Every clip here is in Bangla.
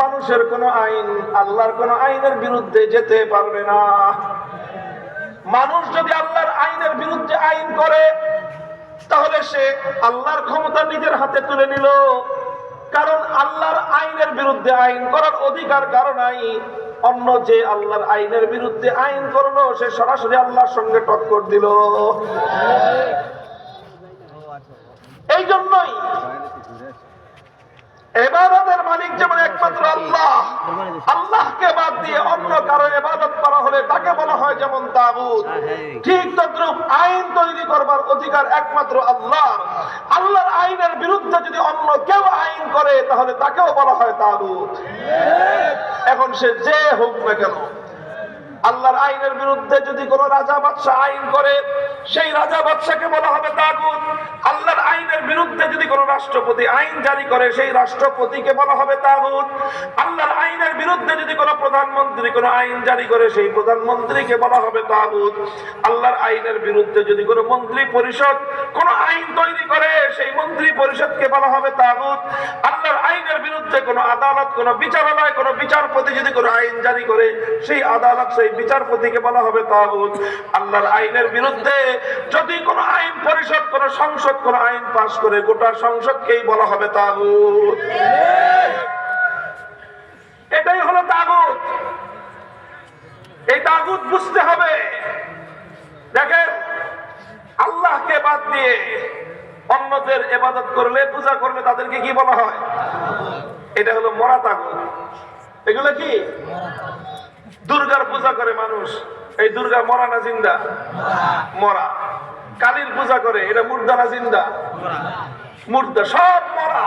মানুষের কোন আইন আল্লাহর কোন আইনের বিরুদ্ধে যেতে পারবে না। মানুষ যদি আল্লাহর আইনের বিরুদ্ধে আইন করে তাহলে সে আল্লাহর ক্ষমতা নিজের হাতে তুলে নিল। কারণ আল্লাহর আইনের বিরুদ্ধে আইন করার অধিকার কারো নাই। অন্য যে আল্লাহর আইনের বিরুদ্ধে আইন করলো সে সরাসরি আল্লাহর সঙ্গে টক্কর দিল। এই জন্যই ইবাদতের মালিক যেমন একমাত্র আল্লাহ, আল্লাহকে বাদ দিয়ে অন্য কারো ইবাদত করা হলে তাকে বলা হয় যেমন তাগুত। ঠিক তদ্রূপ আইন তৈরি করবার অধিকার একমাত্র আল্লাহর। আল্লাহর আইনের বিরুদ্ধে যদি অন্য কেউ আইন করে তাহলে তাকেও বলা হয় তাগুত। এখন সে যে হোক না কেন, আল্লাহর আইনের বিরুদ্ধে যদি কোন রাজা বাদশা আইন করে সেই রাজা বাদশাকে বলা হবে তাগুত। আল্লাহর আইনের বিরুদ্ধে যদি কোন রাষ্ট্রপতি আইন জারি করে সেই রাষ্ট্রপতিকে বলা হবে তাগুত। আল্লাহর আইনের বিরুদ্ধে যদি কোন প্রধানমন্ত্রী কোন আইন জারি করে সেই প্রধানমন্ত্রীকে বলা হবে তাগুত। আল্লাহর আইনের বিরুদ্ধে যদি কোন মন্ত্রী পরিষদ কোন আইন তৈরি করে সেই মন্ত্রী পরিষদকে বলা হবে তাগুত। আল্লাহর আইনের বিরুদ্ধে কোন আদালত কোন বিচারালয় কোন বিচারপতি যদি কোন আইন জারি করে সেই আদালত সেই বিচারপতিকে বলা হবে তাগুত। আল্লাহর আইনের বিরুদ্ধে যদি কোন আইন পরিষদ কোন সংসদ কোন আইন পাশ করে গোটা সংসদকেই বলা হবে তাগুত। এটাই হলো তাগুত। এই তাগুত বুঝতে হবে। দেখেন, আল্লাহকে বাদ দিয়ে অন্যদের ইবাদত করলে পূজা করলে তাদেরকে কি বলা হয়? এটা হলো মরা তাগুত। এগুলো কি? দুর্গার পূজা করে মানুষ, এই দুর্গা মরা না জিন্দা? মরা। কালীর পূজা করে, এটা মুর্দা না জিন্দা? মুর্দা। সব মরা।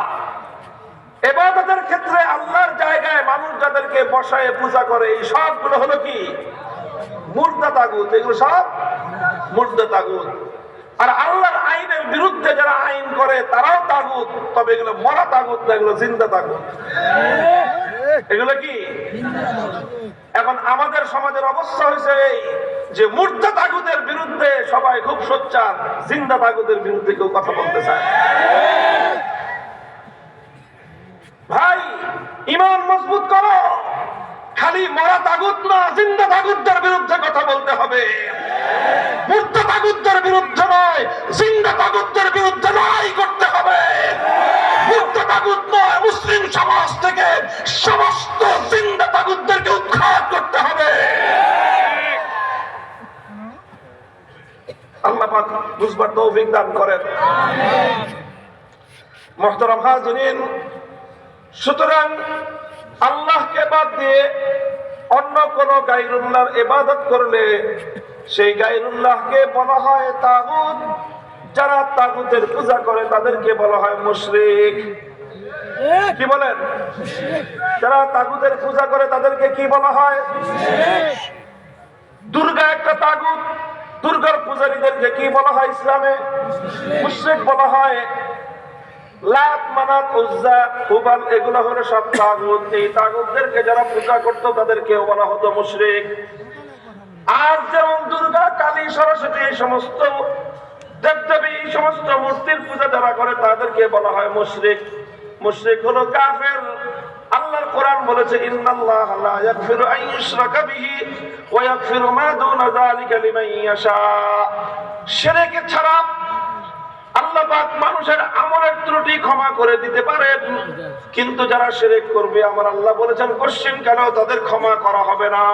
ইবাদতের ক্ষেত্রে আল্লাহর জায়গায় মানুষ যাদেরকে বসায় পূজা করে এই সবগুলো হলো কি? মুর্দা তাগুত। এগুলো সব মুর্দা তাগুত। আর আল্লাহর আইনের বিরুদ্ধে যারা আইন করে তারাও তাগুত, তবে এগুলো মরা তাগুত না, এগুলো জিন্দা তাগুত। এগুলো কি? এখন আমাদের সমাজের অবস্থা হয়েছে এই যে মুর্দা তাগুতের বিরুদ্ধে সবাই খুব সোচ্চার, জিন্দা তাগুতের বিরুদ্ধে কেউ কথা বলতে চায়। ভাই, ঈমান মজবুত করো। খালি মরা তাগুত না, জিন্দা তাগুতদের বিরুদ্ধে কথা বলতে হবে। মুর্দা তাগুতদের বিরুদ্ধে নয়, জিন্দা তাগুতদের বিরুদ্ধে লড়াই করতে হবে। মুর্দা তাগুত নয়, মুসলিম সমাজ থেকে সমস্ত জিন্দা তাগুতদেরকে উৎখাত করতে হবে। আল্লাহ পাক বুঝবার তৌফিক দান করেন। মুহতারাম হাজিরিন, সুতরাং আল্লাহকে বাদ দিয়ে অন্য কোন গায়রুল্লাহর ইবাদত করলে সেই গায়রুল্লাহকে বলা হয় তাগুত। যারা তাগুতের পূজা করে তাদেরকে বলা হয় মুশরিক। কি বলেন? যারা তাগুতের পূজা করে তাদেরকে কি বলা হয়? দুর্গা একটা তাগুত। দুর্গার পূজারীদেরকে কি বলা হয় ইসলামে? মুশরিক বলা হয়। লাত, মানাত, উজ্জা, হুবাল এগুলো হলো সব তাগুত। এই তাগুতদেরকে যারা পূজা করতো তাদেরকে বলা হতো মুশরিক। আর যেমন দুর্গা, কালী, সরস্বতী এই সমস্ত দেবদেবী এই সমস্ত মূর্তির পূজা যারা করে তাদেরকে বলা হয় মুশরিক। মুশরিক হলো কাফের। আল্লাহর কোরআন বলেছে, ইন্নাল্লাহা লা ইয়াগফিরু আন ইউশরাকা বিহি ওয়া ইয়াগফিরু মা দুনা যালিকা লিমান ইয়াশা। শিরক ছাড়া আল্লাহ পাক মানুষের আমলের ত্রুটি ক্ষমা করে দিতে পারেন, কিন্তু যারা শিরক করবে আমার আল্লাহ বলেছেন কোশ্চেন কেন তাদের ক্ষমা করা হবে না।